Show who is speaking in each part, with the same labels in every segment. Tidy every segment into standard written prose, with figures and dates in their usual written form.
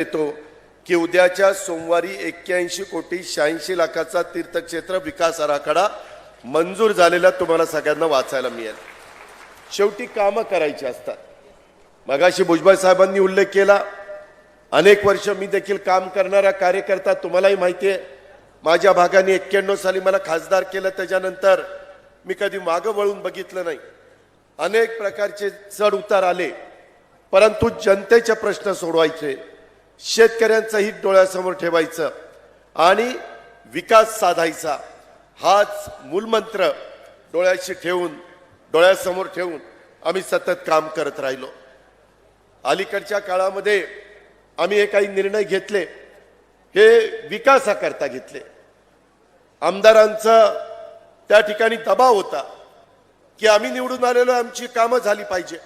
Speaker 1: येतो की उद्याच्या सोमवारी 81 कोटी 86 लाखाचा तीर्थक्षेत्र विकास आराखडा मंजूर झालेला तुम्हाला सगळ्यांना वाचायला मिळेल। शेवटी कामं करायची असतात। मगाशी भुजबळ साहेबांनी उल्लेख केला, अनेक वर्ष मी देखील काम करणारा कार्यकर्ता, तुम्हालाही माहिती आहे माझ्या भागाने 91 साली मला खासदार केलं, त्याच्यानंतर मी कधी मागं वळून बघितलं नाही। अनेक प्रकारचे चढ उतार आले, परंतु जनतेचे प्रश्न सोडवायचे, शेतकऱ्यांचं हित डोळ्यासमोर ठेवायचं आणि विकास साधायचा, हाच मूलमंत्र डोळ्यासमोर ठेवून आम्ही सतत काम करत राहिलो। अलीकडच्या काळामध्ये आम्ही काही निर्णय घेतले, हे विकासाकरता घेतले। आमदारांचा त्या ठिकाणी दबाव होता की आम्ही निवडून आलेलो, आमची कामं झाली पाहिजे।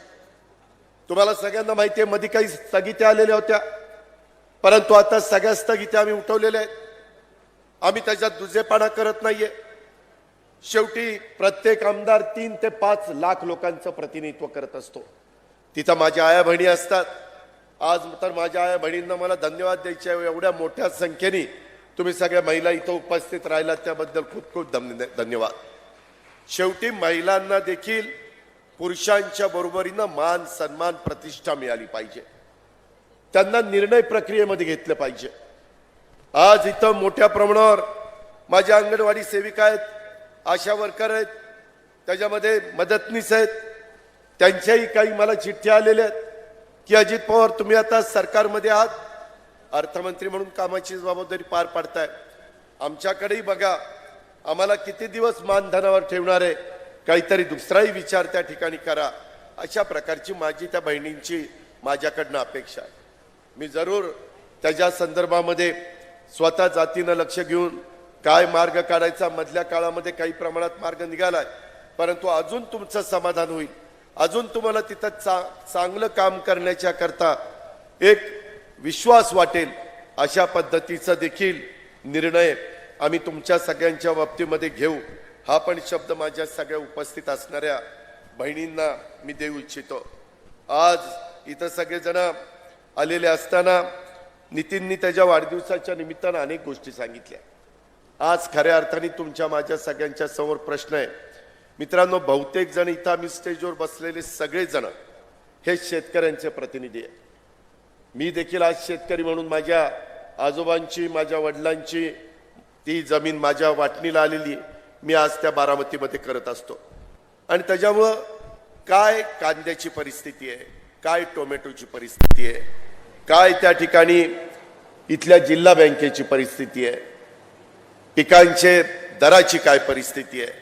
Speaker 1: तुम्हाला सगळ्यांना माहिती आहे मध्ये काही स्थगित्या आलेल्या होत्या, परंतु आता सगळ्या स्थगित्या आम्ही उठवलेल्या आहेत। आम्ही त्याच्यात दुजेपणा करत नाहीये। शेवटी प्रत्येक आमदार 3 ते 5 लाख लोकांचं प्रतिनिधित्व करत असतो। तिथं माझ्या आया बहिणी असतात। आज तर माझ्या आया बहिणींना मला धन्यवाद द्यायचे आहे, एवढ्या मोठ्या संख्येने तुम्ही सगळ्या महिला इथं उपस्थित राहिलात त्याबद्दल खूप खूप धन्यवाद। शेवटी महिलांना देखील पुरुषांच्या बरोबरीनं मान सन्मान प्रतिष्ठा मिळाली पाहिजे, त्यांना निर्णय प्रक्रियेमध्ये घेतलं पाहिजे। आज इथं मोठ्या प्रमाणावर माझ्या अंगणवाडी सेविका आहेत, आशा वर्कर आहेत, त्याच्यामध्ये मदतनीस आहेत, त्यांच्याही काही मला चिठ्ठ्या आलेल्या आहेत की अजित पवार तुम्ही आता सरकारमध्ये आहात, अर्थमंत्री म्हणून कामाची जबाबदारी पार पाडताय, आमच्याकडेही बघा, आम्हाला किती दिवस मानधनावर ठेवणार आहे, काहीतरी दुसराही विचार त्या ठिकाणी करा। अशा प्रकारची माझी त्या बहिणींची माझ्याकडनं अपेक्षा आहे। मी जरूर त्याच्या संदर्भामध्ये स्वतः जातीनं लक्ष घेऊन काय मार्ग काढायचा, मधल्या काळामध्ये काही प्रमाणात मार्ग निघालाय, परंतु अजून तुमचं समाधान होईल, अजून तुम्हाला तिथं चांगलं काम करण्याच्या करता एक विश्वास वाटेल, अशा पद्धतीचा देखील निर्णय आम्ही तुमच्या सगळ्यांच्या बाबतीमध्ये घेऊ, हा पण शब्द माझ्या सगळ्या उपस्थित असणाऱ्या बहिणींना मी देऊ इच्छितो। आज इथं सगळेजण आलेले असताना नितीननी त्याच्या वाढदिवसाच्या निमित्तानं अनेक गोष्टी सांगितल्या। आज खऱ्या अर्थाने तुमच्या माझ्या सगळ्यांच्या समोर प्रश्न आहे। मित्रांनो, बहुतेक जण इथं आम्ही स्टेजवर बसलेले सगळे जण हे शेतकऱ्यांचे प्रतिनिधी आहेत। मी देखील आज शेतकरी म्हणून माझ्या आजोबांची, माझ्या वडिलांची ती जमीन माझ्या वाटणीला आलेली, मी आज त्या बारामतीमध्ये करत असतो। आणि त्याच्यामुळं काय कांद्याची परिस्थिती आहे, काय टोमॅटोची परिस्थिती आहे, काय त्या ठिकाणी इथल्या जिल्हा बँकेची परिस्थिती आहे, पिकांचे दराची काय परिस्थिती आहे,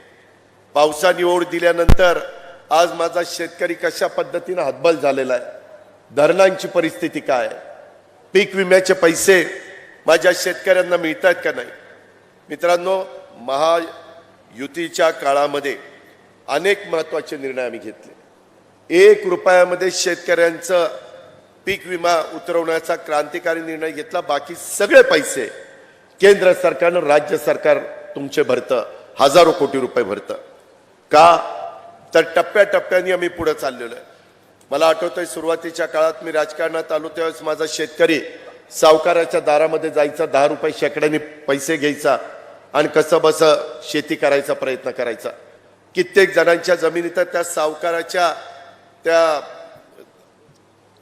Speaker 1: पावसाने ओढ दिल्यानंतर आज माझा शेतकरी कशा पद्धतीने हतबल झालेला आहे, धरणांची परिस्थिती काय आहे, पीक विम्याचे पैसे माझ्या शेतकऱ्यांना मिळतात का नाही। मित्रांनो, महायुतीच्या काळामध्ये अनेक महत्त्वाचे निर्णय आम्ही घेतले। 1 रुपयामध्ये शेतकऱ्यांचं पीक विमा उतरवण्याचा क्रांतिकारी निर्णय घेतला। बाकी सगळे पैसे केंद्र सरकारनं, राज्य सरकार तुमचे भरतं, हजारो कोटी रुपये भरतं। का तर टप्प्याटप्प्याने आम्ही पुढे चाललेलो आहे। मला आठवतंय सुरुवातीच्या काळात मी राजकारणात आलो त्यावेळेस माझा शेतकरी सावकाराच्या दारामध्ये जायचा, 10 रुपये शेकड्याने पैसे घ्यायचा आणि कसं बसं शेती करायचा प्रयत्न करायचा। कित्येक जणांच्या जमिनी तर त्या सावकाराच्या त्या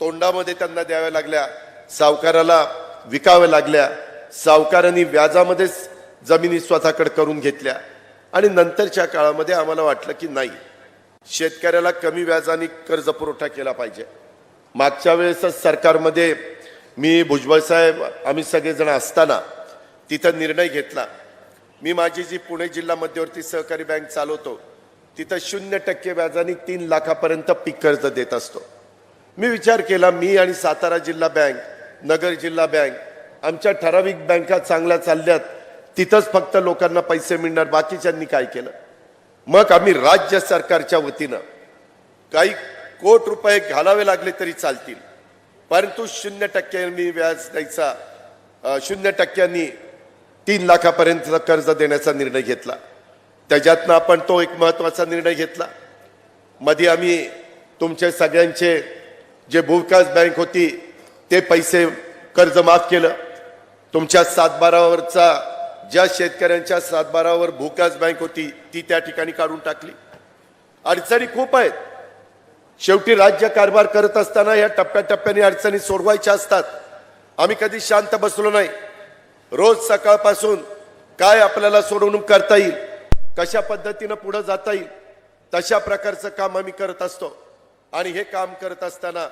Speaker 1: तोंडामध्ये त्यांना द्याव्या लागल्या, सावकाराला विकाव्या लागल्या, सावकारांनी व्याजामध्येच जमिनी स्वतःकडे करून घेतल्या। आणि नंतरच्या काळामध्ये आम्हाला वाटलं की नाही, शेतकऱ्याला कमी व्याजाने कर्ज पुरवठा केला पाहिजे। मागच्या वेळेसच सरकारमध्ये मी, भुजबळ साहेब, आम्ही सगळेजण असताना तिथं निर्णय घेतला। मी माझी जी पुणे जिल्हा मध्यवर्ती सहकारी बँक चालवतो तिथं 0% व्याजाने 3 लाखापर्यंत पीक कर्ज देत असतो। मी विचार केला, मी आणि सातारा जिल्हा बँक, नगर जिल्हा बँक, आमच्या ठराविक बँका चांगल्या चालल्यात, तिथंच फक्त लोकांना पैसे मिळणार, बाकीच्यांनी काय केलं? मग आम्ही राज्य सरकारच्या वतीनं काही कोटी रुपये घालावे लागले तरी चालतील, परंतु 0% व्याज द्यायचा, 0% 3 लाखापर्यंत कर्ज देण्याचा निर्णय घेतला। त्याच्यातनं आपण तो एक महत्त्वाचा निर्णय घेतला। मध्ये आम्ही तुमचे सगळ्यांचे जे भूविकास बँक होती ते पैसे कर्ज माफ केलं. तुमच्या सातबारावरचा ज्या शेतकऱ्यांच्या सातबारावर भूकास बँक होती ती त्या ठिकाणी काढून टाकली. अडचणी खूप आहेत. शेवटी राज्य कारभार करत असताना या टप्प्याटप्प्याने अडचणी सोडवायच्या असतात. आम्ही कधी शांत बसलो नाही. रोज सकाळपासून काय आपल्याला सोडवणूक करता येईल, कशा पद्धतीनं पुढे जाता येईल, तशा प्रकारचं काम आम्ही करत असतो. आणि हे काम करत असताना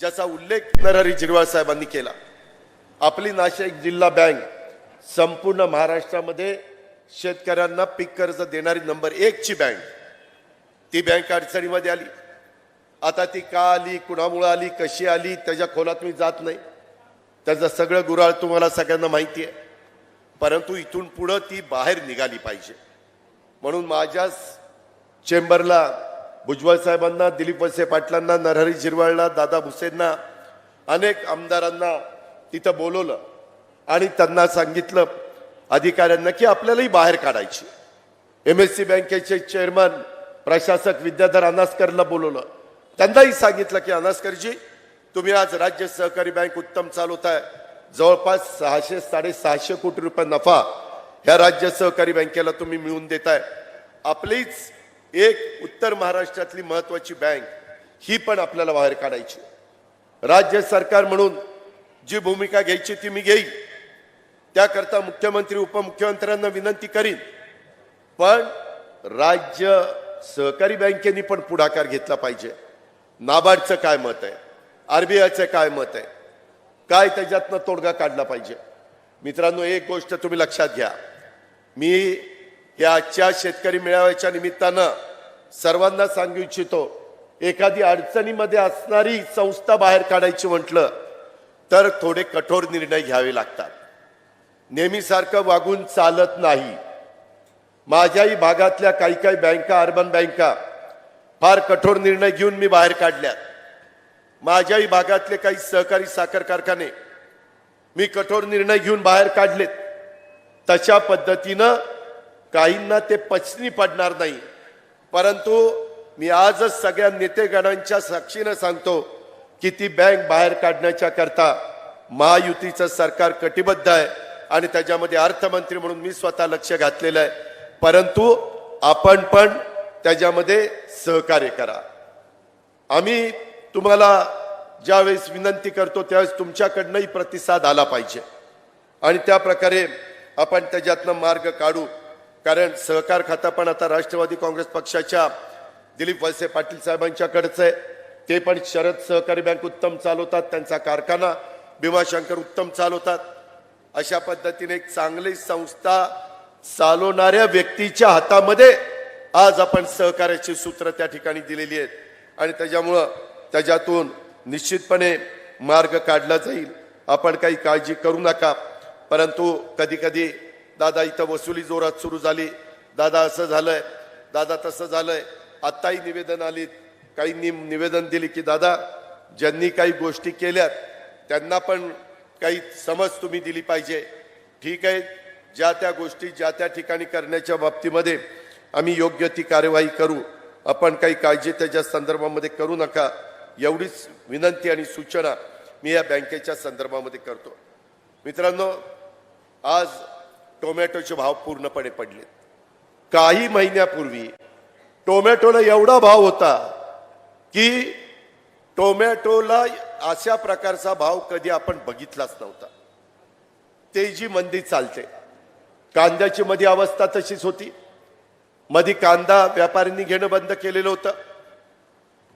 Speaker 1: ज्याचा उल्लेख नरहरी झिरवाळ साहेबांनी केला, आपली नाशिक जिल्हा बँक संपूर्ण महाराष्ट्रामध्ये शेतकऱ्यांना पीक कर्ज देणारी नंबर 1 ची बँक. ती बँक अडचणीमध्ये आली. आता ती का आली, कुणामुळे आली, कशी आली, त्याच्या खोलात मी जात नाही. त्याचं सगळं गुराळ तुम्हाला सगळ्यांना माहिती आहे. परंतु इथून पुढे ती बाहेर निघाली पाहिजे. म्हणून माझ्याच चेंबरला भुजबळ साहेबांना, दिलीप वळसे पाटलांना, नरहरी झिरवाळला, दादा भुसेंना, अनेक आमदारांना तिथं बोलवलं आणि त्यांना सांगितलं अधिकाऱ्यांना की आपल्यालाही बाहेर काढायची. MSC बँकेचे चेअरमन प्रशासक विद्याधर अनास्करला बोलवलं. त्यांनाही सांगितलं की अनास्करजी, तुम्ही आज राज्य सहकारी बँक उत्तम चालवताय. जवळपास 600-650 कोटी रुपये नफा ह्या राज्य सहकारी बँकेला तुम्ही मिळवून देताय. आपलीच एक उत्तर महाराष्ट्रातली महत्वाची बँक ही पण आपल्याला बाहेर काढायची. राज्य सरकार म्हणून जी भूमिका घ्यायची ती मी घेईन. त्याकरता मुख्यमंत्री उपमुख्यमंत्र्यांना विनंती करीन. पण राज्य सहकारी बँकेनी पण पुढाकार घेतला पाहिजे. नाबार्डचं काय मत आहे, RBIचं काय मत आहे, काय त्याच्यातनं तोडगा काढला पाहिजे. मित्रांनो, एक गोष्ट तुम्ही लक्षात घ्या. मी या आजच्या शेतकरी मेळाव्याच्या निमित्तानं सर्वांना सांगू इच्छितो, एखादी अडचणीमध्ये असणारी संस्था बाहेर काढायची म्हटलं तर थोडे कठोर निर्णय घ्यावे लागतात. नेहमीसारखं वागून चालत नाही. माझ्याही भागातल्या काही काही बँका, अर्बन बँका फार कठोर निर्णय घेऊन मी बाहेर काढल्यात. माझ्याही भागातले काही सहकारी साखर कारखाने मी कठोर निर्णय घेऊन बाहेर काढलेत. तशा पद्धतीनं काहींना ते पचनी पडणार नाही. परंतु मी आजच सगळ्या नेतेगणांच्या साक्षीनं सांगतो की ती बँक बाहेर काढण्याच्या करता महायुतीचं सरकार कटिबद्ध आहे आणि त्याच्यामध्ये अर्थमंत्री म्हणून मी स्वतः लक्ष घातलेलं आहे. परंतु आपण पण त्याच्यामध्ये सहकार्य करा. आम्ही तुम्हाला ज्यावेळेस विनंती करतो त्यावेळेस तुमच्याकडनंही प्रतिसाद आला पाहिजे आणि त्या प्रकारे आपण त्याच्यातनं मार्ग काढू. कारण सहकार खातं पण आता राष्ट्रवादी काँग्रेस पक्षाच्या दिलीप वळसे पाटील साहेबांच्याकडेच आहे. ते पण शरद सहकारी बँक उत्तम चालवतात. त्यांचा कारखाना भीमाशंकर उत्तम चालवतात. अशा पद्धतीने एक चांगली संस्था चालवणाऱ्या व्यक्तीच्या हातामध्ये आज आपण सहकार्याची सूत्र त्या ठिकाणी दिलेली आहेत आणि त्याच्यामुळं त्याच्यातून निश्चितपणे मार्ग काढला जाईल. आपण काही काळजी करू नका. परंतु कधी कधी दादा इथं वसुली जोरात सुरू झाली, दादा असं झालंय, दादा तसं झालंय. आत्ताही निवेदन आली, काही निवेदन दिली की दादा ज्यांनी काही गोष्टी केल्यात त्यांना पण काही समज तुम्ही दिली पाहिजे. ठीक आहे, ज्या त्या गोष्टी ज्या त्या ठिकाणी करण्याच्या बाबतीमध्ये आम्ही योग्य ती कार्यवाही करू. आपण काही काळजी त्याच्या संदर्भामध्ये करू नका. एवढीच विनंती आणि सूचना मी या बँकेच्या संदर्भामध्ये करतो. मित्रांनो, आज टोमॅटोचे भाव पूर्णपणे पडलेत. काही महिन्यापूर्वी टोमॅटोला एवढा भाव होता की टोमॅटोला अशा प्रकारचा भाव कधी आपण बघितलाच नव्हता. तेजी मंदी चालते. कांद्याची मध्ये अवस्था तशीच होती. मध्ये कांदा व्यापाऱ्यांनी घेणं बंद केलेलं होतं.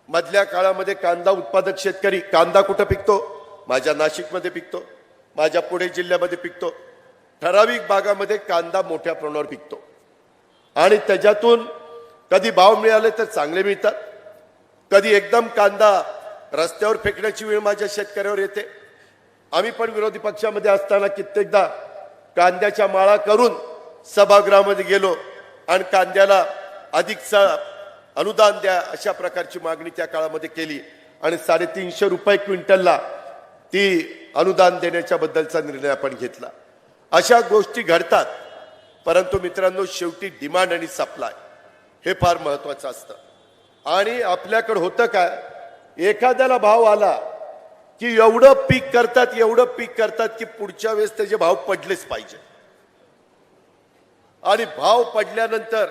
Speaker 1: मधल्या काळामध्ये कांदा उत्पादक शेतकरी, कांदा कुठं पिकतो? माझ्या नाशिकमध्ये पिकतो, माझ्या पुणे जिल्ह्यामध्ये पिकतो. ठराविक भागामध्ये कांदा मोठ्या प्रमाणावर पिकतो आणि त्याच्यातून कधी भाव मिळाले तर चांगले मिळतात, कधी एकदम कांदा रस्त्यावर फेकण्याची वेळ माझ्या शेतकऱ्यावर येते. आम्ही पण विरोधी पक्षामध्ये असताना कित्येकदा कांद्याच्या माळा करून सभागृहामध्ये गेलो आणि कांद्याला अधिकचा अनुदान द्या अशा प्रकारची मागणी त्या काळामध्ये केली आणि 350 रुपये क्विंटलला ती अनुदान देण्याच्या बद्दलचा निर्णय आपण घेतला. अशा गोष्टी घडतात. परंतु मित्रांनो, शेवटी डिमांड आणि सप्लाय हे फार महत्वाचं असतं. आणि आपल्याकडे होतं काय, एखाद्याला भाव आला की एवढं पीक करतात की पुढच्या वेळेस त्याचे भाव पडलेच पाहिजे आणि भाव पडल्यानंतर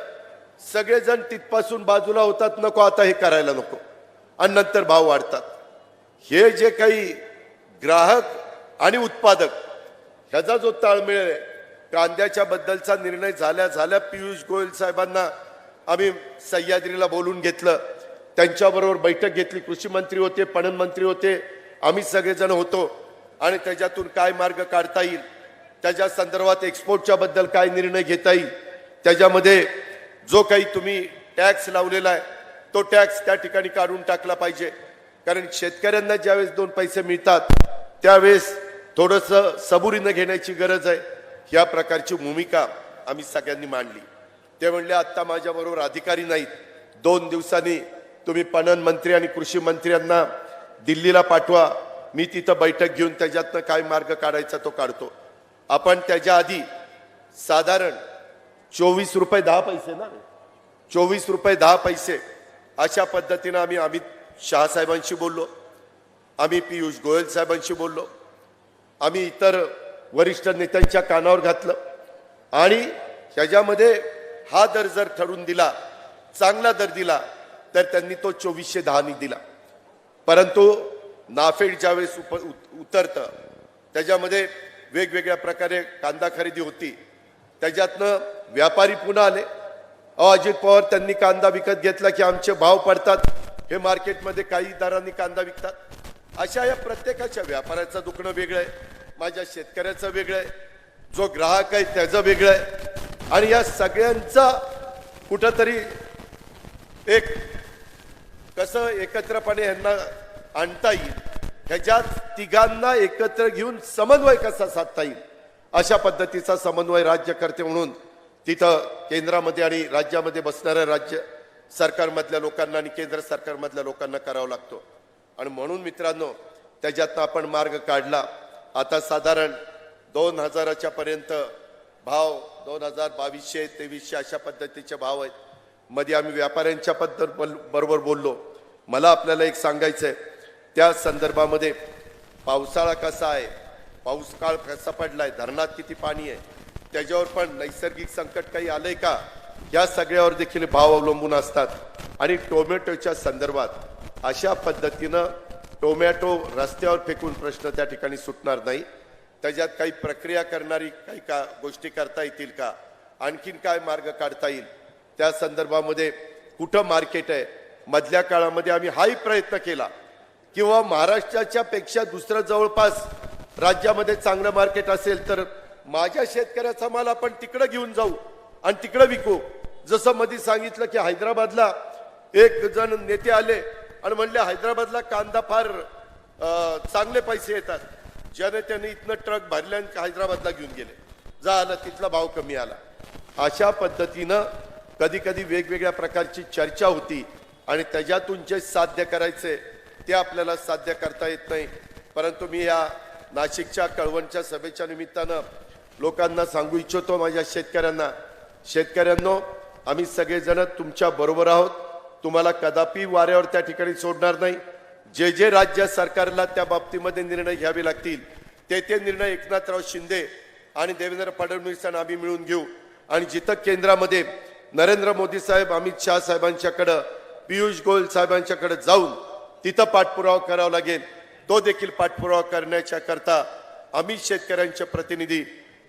Speaker 1: सगळेजण तिथपासून बाजूला होतात, नको आता हे करायला नको, आणि नंतर भाव वाढतात. हे जे काही ग्राहक आणि उत्पादक ह्याचा जो ताळमेळ आहे, कांद्याच्या बद्दलचा निर्णय झाल्या पियुष गोयल साहेबांना आम्ही सह्याद्रीला बोलून घेतलं, त्यांच्याबरोबर बैठक घेतली. कृषी मंत्री होते, पणन मंत्री होते, आम्ही सगळेजण होतो आणि त्याच्यातून काय मार्ग काढता येईल, त्याच्या संदर्भात एक्सपोर्टच्या बद्दल काय निर्णय घेता येईल, त्याच्यामध्ये जो काही तुम्ही टॅक्स लावलेला आहे तो टॅक्स त्या ठिकाणी काढून टाकला पाहिजे. कारण शेतकऱ्यांना ज्यावेळेस 2 पैसे मिळतात त्यावेळेस थोडंसं सबुरीनं घेण्याची गरज आहे. या प्रकारची भूमिका आम्ही सगळ्यांनी मांडली. ते म्हणले आत्ता माझ्याबरोबर अधिकारी नाहीत, 2 दिवसांनी तुम्ही पणन मंत्री आणि कृषी मंत्र्यांना दिल्लीला पाठवा, मी तिथं बैठक घेऊन त्याच्यातनं काय मार्ग काढायचा तो काढतो. आपण त्याच्या आधी साधारण 24 रुपये 10 पैसे ना, 24 रुपये 10 पैसे अशा पद्धतीनं आम्ही अमित शहा साहेबांशी बोललो, आम्ही पियुष गोयल साहेबांशी बोललो, आम्ही इतर वरिष्ठ नेत्यांच्या कानावर घातलं आणि ह्याच्यामध्ये हा दर जर ठरवून दिला, चांगला दर दिला तर त्यांनी तो 2410 दिला. परंतु नाफेड ज्यावेळेस उतरतं त्याच्यामध्ये वेगवेगळ्या प्रकारे कांदा खरेदी होती, त्याच्यातनं व्यापारी पुन्हा आले, अजित पवार त्यांनी कांदा विकत घेतला की आमचे भाव पडतात, हे मार्केटमध्ये काही दरांनी कांदा विकतात. अशा या प्रत्येकाच्या व्यापाऱ्याचं दुखणं वेगळं आहे, माझ्या शेतकऱ्याचं वेगळं आहे, जो ग्राहक आहे त्याचं वेगळं आहे, आणि या सगळ्यांचा कुठंतरी एक कसं एकत्रपणे यांना आणता येईल, ह्याच्यात तिघांना एकत्र घेऊन समन्वय कसा साधता येईल, अशा पद्धतीचा समन्वय राज्यकर्ते म्हणून तिथं केंद्रामध्ये आणि राज्यामध्ये बसणाऱ्या राज्य सरकारमधल्या लोकांना आणि केंद्र सरकारमधल्या लोकांना करावा लागतो. आणि म्हणून मित्रांनो त्याच्यातनं आपण मार्ग काढला. आता साधारण 2000च्या पर्यंत भाव, 2000, 2200, 2300 अशा पाद्धतीचे भाव आहेत. मध्ये आम्ही व्यापाऱ्यांच्या बरोबर बोललो. मला आपल्याला एक सांगायचं आहे, त्या संदर्भामध्ये पावसाळा कसा आहे, पाऊस काळ कसा पडलाय, धरणात किती पाणी आहे, त्याच्यावर पण नैसर्गिक संकट काही आलंय का, या सगळ्यावर देखील भाव अवलंबून असतात. आणि टोमॅटोच्या संदर्भात अशा पद्धतीनं टोमॅटो रस्त्यावर फेकून प्रश्न त्या ठिकाणी सुटणार नाही. त्याच्यात काही प्रक्रिया करणारी काही का गोष्टी करता येतील का, आणखीन काय मार्ग काढता येईल, त्या संदर्भामध्ये कुठं मार्केट आहे. मधल्या काळामध्ये आम्ही हाही प्रयत्न केला किंवा महाराष्ट्राच्या पेक्षा दुसरं जवळपास राज्यामध्ये चांगलं मार्केट असेल तर माझ्या शेतकऱ्याचा माल आपण तिकडे घेऊन जाऊ आणि तिकडे विकू. जसं मध्ये सांगितलं की हैदराबादला एक जण नेते आले आणि म्हणले हैदराबादला कांदा फार चांगले पैसे येतात, ज्याने त्यांनी इथनं ट्रक भरले आणि हैदराबादला घेऊन गेले, झालं तिथला भाव कमी आला. अशा पद्धतीनं कधी कधी वेगवेगळ्या प्रकारची चर्चा होती आणि त्याच्यातून जे साध्य करायचे ते आपल्याला साध्य करता येत नाही. परंतु मी या नाशिकच्या कळवणच्या सभेच्या निमित्तानं लोकांना सांगू इच्छितो, माझ्या शेतकऱ्यांनो आम्ही सगळेजण तुमच्या बरोबर आहोत, तुम्हाला कदापि वाऱ्यावर त्या ठिकाणी सोडणार नाही. जे जे राज्य सरकारला त्या बाबतीमध्ये निर्णय घ्यावे लागतील ते निर्णय एकनाथराव शिंदे आणि देवेंद्र फडणवीसांना आम्ही मिळून घेऊ. आणि जिथं केंद्रामध्ये नरेंद्र मोदी साहेब, अमित शहा साहेबांच्याकडं, पियुष गोयल साहेबांच्याकडे जाऊन तिथं पाठपुरावा करावा लागेल, तो देखील पाठपुरावा करण्याच्या करता आम्ही शेतकऱ्यांचे प्रतिनिधी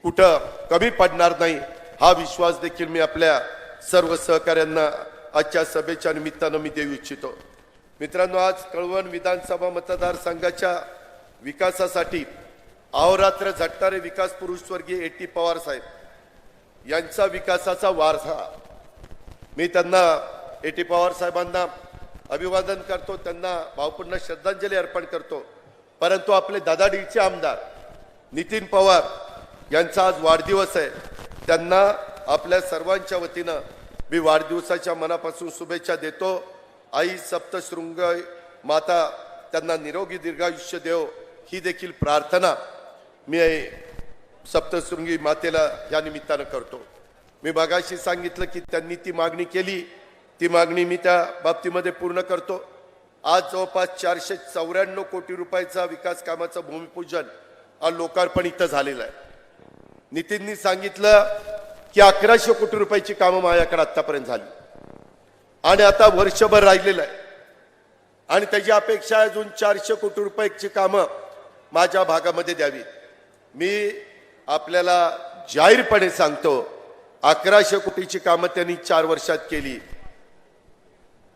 Speaker 1: कुठं कमी पडणार नाही, हा विश्वास देखील मी आपल्या सर्व सहकाऱ्यांना आजच्या सभेच्या निमित्तानं मी देऊ इच्छितो. मित्रांनो, आज कळवण विधानसभा मतदारसंघाच्या विकासासाठी अहोरात्र झटणारे विकास पुरुष स्वर्गीय ए टी पवार साहेब यांचा विकासाचा वारसा, मी त्यांना ए टी पवार साहेबांना अभिवादन करतो, त्यांना भावपूर्ण श्रद्धांजली अर्पण करतो. परंतु आपले दादाडीचे आमदार नितीन पवार यांचा आज वाढदिवस आहे, त्यांना आपल्या सर्वांच्या वतीनं मी वाढदिवसाच्या मनापासून शुभेच्छा देतो. आई सप्तशृंग माता त्यांना निरोगी दीर्घायुष्य देव, ही देखील प्रार्थना मी सप्तशृंगी मातेला या निमित्तानं करतो. मी मागाशी सांगितलं की त्यांनी ती मागणी केली, ती मागणी मी त्या बाबतीमध्ये पूर्ण करतो. आज जवळपास 494 कोटी रुपयाचा विकास कामाचं भूमिपूजन आणि लोकार्पण इथं झालेलं आहे. नितीननी सांगितलं की 1100 कोटी रुपयाची कामं माझ्याकडे आतापर्यंत झाली आणि आता वर्षभर राहिलेलं आहे आणि त्याची अपेक्षा आहे अजून 400 कोटी रुपयाची कामं माझ्या भागामध्ये द्यावी. मी आपल्याला जाहीरपणे सांगतो 1100 कोटीची कामं त्यांनी 4 वर्षात केली.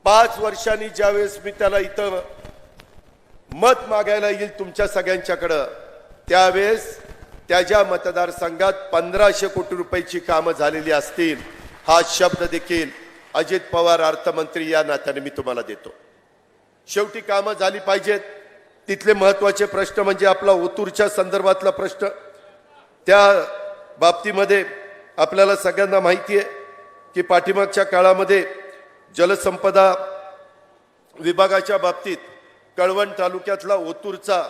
Speaker 1: 5 वर्षांनी ज्यावेळेस मी त्याला इथं मत मागायला येईल तुमच्या सगळ्यांच्याकडं त्यावेळेस त्याच्या मतदारसंघात 1500 कोटी रुपयाची कामं झालेली असतील हा शब्द देखील अजित पवार अर्थमंत्री या नात्याने मी तुम्हाला देतो. शेवटी कामं झाली पाहिजेत. तिथले महत्वाचे प्रश्न म्हणजे आपला ओतूरच्या संदर्भातला प्रश्न. त्या बाबतीमध्ये आपल्याला सगळ्यांना माहिती आहे की पाठीमागच्या काळामध्ये जलसंपदा विभागाच्या बाबतीत कळवण तालुक्यातला ओतूरचा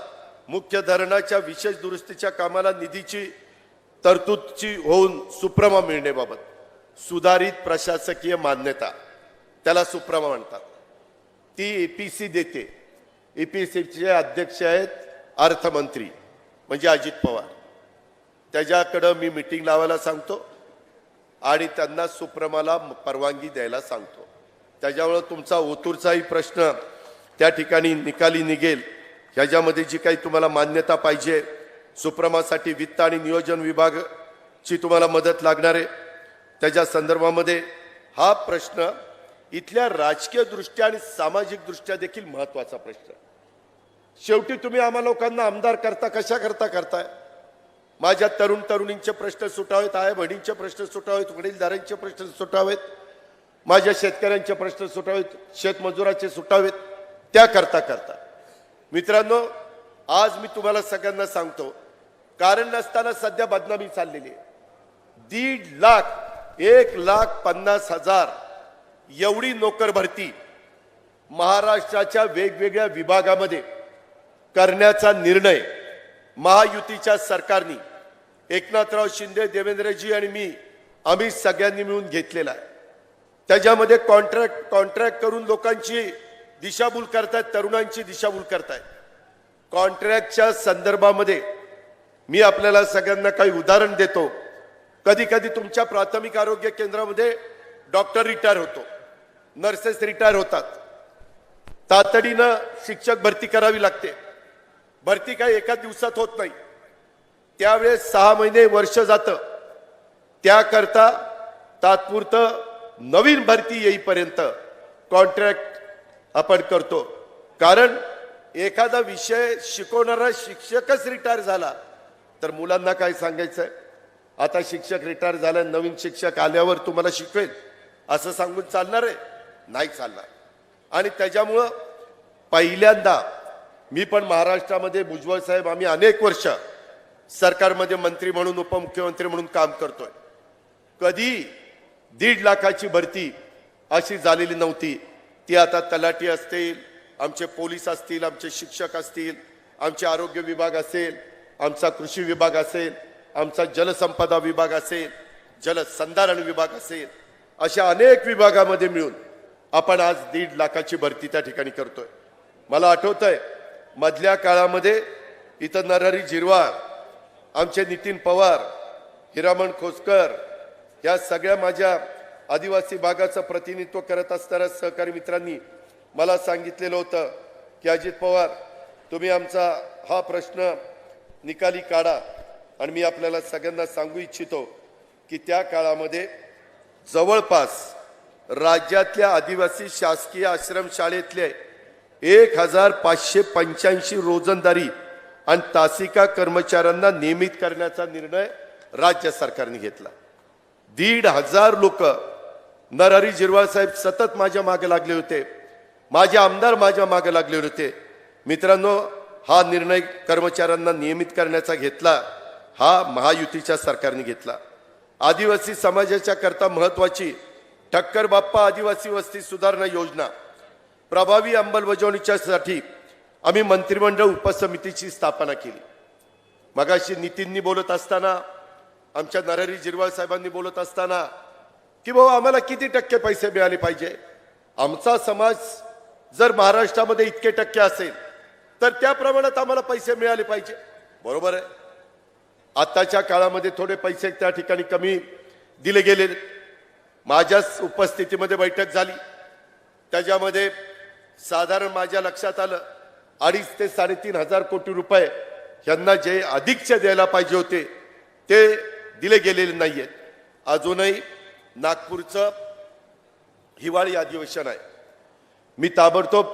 Speaker 1: मुख्य धरणाच्या विशेष दुरुस्तीच्या कामाला निधीची तरतूदची होऊन सुप्रमा मिळण्याबाबत सुधारित प्रशासकीय मान्यता त्याला सुप्रमा म्हणतात ती EPC देते. EPCचे अध्यक्ष आहेत अर्थमंत्री म्हणजे अजित पवार. त्याच्याकडं मी मीटिंग लावायला सांगतो आणि त्यांना सुप्रमाला परवानगी द्यायला सांगतो. त्याच्यामुळे तुमचा ओतूरचाही प्रश्न त्या ठिकाणी निकाली निघेल. ह्याच्यामध्ये जी काही तुम्हाला मान्यता पाहिजे सुप्रमासाठी वित्त आणि नियोजन विभागाची तुम्हाला मदत लागणार आहे त्याच्या संदर्भामध्ये हा प्रश्न इथल्या राजकीय दृष्ट्या आणि सामाजिक दृष्ट्या देखील महत्वाचा प्रश्न. शेवटी तुम्ही आम्हा लोकांना आमदार करता कशा करता करताय. माझ्या तरुण तरुणींचे प्रश्न सुटावेत, आया बहिणींचे प्रश्न सुटावेत, वडीलधाऱ्यांचे प्रश्न सुटावेत, माझ्या शेतकऱ्यांचे प्रश्न सुटावेत, शेतमजुराचे सुटावेत, त्या करता करता मित्रांनो आज मी तुम्हाला सगळ्यांना सांगतो कारण नसताना सध्या बदनामी चाललेली आहे. 1.5 लाख 1,50,000 एवढी नोकर भरती महाराष्ट्राच्या वेगवेगळ्या विभागामध्ये करण्याचा निर्णय महायुतीच्या सरकारने एकनाथराव शिंदे, देवेंद्रजी आणि मी आम्ही सगळ्यांनी मिळून घेतलेला आहे. त्याच्यामध्ये कॉन्ट्रॅक्ट करून लोकांची दिशाभूल करतायत, तरुणांची दिशाभूल करतायत. कॉन्ट्रॅक्टच्या संदर्भामध्ये मी आपल्याला सगळ्यांना काही उदाहरण देतो. कधी कधी तुमच्या प्राथमिक आरोग्य केंद्रामध्ये डॉक्टर रिटायर होतो, नर्सेस रिटायर होतात, तातडीनं शिक्षक भरती करावी लागते. भरती काही एका दिवसात होत नाही, त्यावेळेस 6 महिने वर्ष जातं. त्याकरता तात्पुरतं नवीन भरती येईपर्यंत कॉन्ट्रॅक्ट आपण करतो. कारण एखादा विषय शिकवणारा शिक्षकच रिटायर झाला तर मुलांना काय सांगायचंय. आता शिक्षक रिटायर झाला, नवीन शिक्षक आल्यावर तुम्हाला शिकवेल असं सांगून चालणार आहे? नाही चालणार. आणि त्याच्यामुळं पहिल्यांदा मी पण महाराष्ट्रामध्ये भुजबळ साहेब आम्ही अनेक वर्ष सरकारमध्ये मंत्री म्हणून उपमुख्यमंत्री म्हणून काम करतोय. कधी 1.5 लाखाची भरती अशी झालेली नव्हती. ती आता तलाठी असतील, आमचे पोलीस असतील, आमचे शिक्षक असतील, आमचे आरोग्य विभाग असेल, आमचा कृषी विभाग असेल, आमचा जलसंपदा विभाग असेल, जलसंधारण विभाग असेल, अशा अनेक विभागामध्ये मिळून आपण आज 1.5 लाखाची भरती त्या ठिकाणी करतोय. मला आठवतंय मधल्या काळामध्ये इथं नरहरी झिरवाळ, आमचे नितीन पवार, हिरामण खोसकर या सगळ्या माझ्या आदिवासी भागाचं प्रतिनिधित्व करत असणाऱ्या सहकारी मित्रांनी मला सांगितलेलं होतं की अजित पवार तुम्ही आमचा हा प्रश्न निकाली काढा. आणि मी आपल्याला सगळ्यांना सांगू इच्छितो की त्या काळामध्ये जवळपास राज्यातल्या आदिवासी शासकीय आश्रमशाळेतले 1585 रोजंदारी आणि तासिका कर्मचाऱ्यांना नियमित करण्याचा निर्णय राज्य सरकारने घेतला. 1,500 लोक नरहरी झिरवाळ साहेब सतत माझ्या मागे लागले होते, माझे आमदार माझ्या मागे लागले होते. मित्रांनो हा निर्णय कर्मचाऱ्यांना नियमित करण्याचा घेतला हा महायुतीच्या सरकारने घेतला. आदिवासी समाजाच्या करता महत्वाची ठक्कर बाप्पा आदिवासी वस्ती सुधारणा योजना प्रभावी अंमलबजावणीसाठी आम्ही मंत्रिमंडळ उपसमितीची स्थापना केली. मगाशी नितीननी बोलत असताना, आमच्या नरहरी झिरवाळ साहेबांनी बोलत असताना की भाऊ आम्हाला किती टक्के पैसे मिळाले पाहिजे. आमचा समाज जर महाराष्ट्रामध्ये इतके टक्के असेल तर त्या प्रमाणात आम्हाला पैसे मिळाले पाहिजे. बरोबर आहे. आताच्या काळामध्ये थोडे पैसे त्या ठिकाणी कमी दिले गेले. माझ्याच उपस्थितीमध्ये बैठक झाली, त्याच्यामध्ये साधारण माझ्या लक्षात आलं 2.5 ते 3.5 हजार कोटी रुपये यांना जे अधिकचे द्यायला पाहिजे होते ते दिले गेलेले नाहीयेत. अजूनही नागपूरचं हिवाळी अधिवेशन आहे. मी ताबडतोब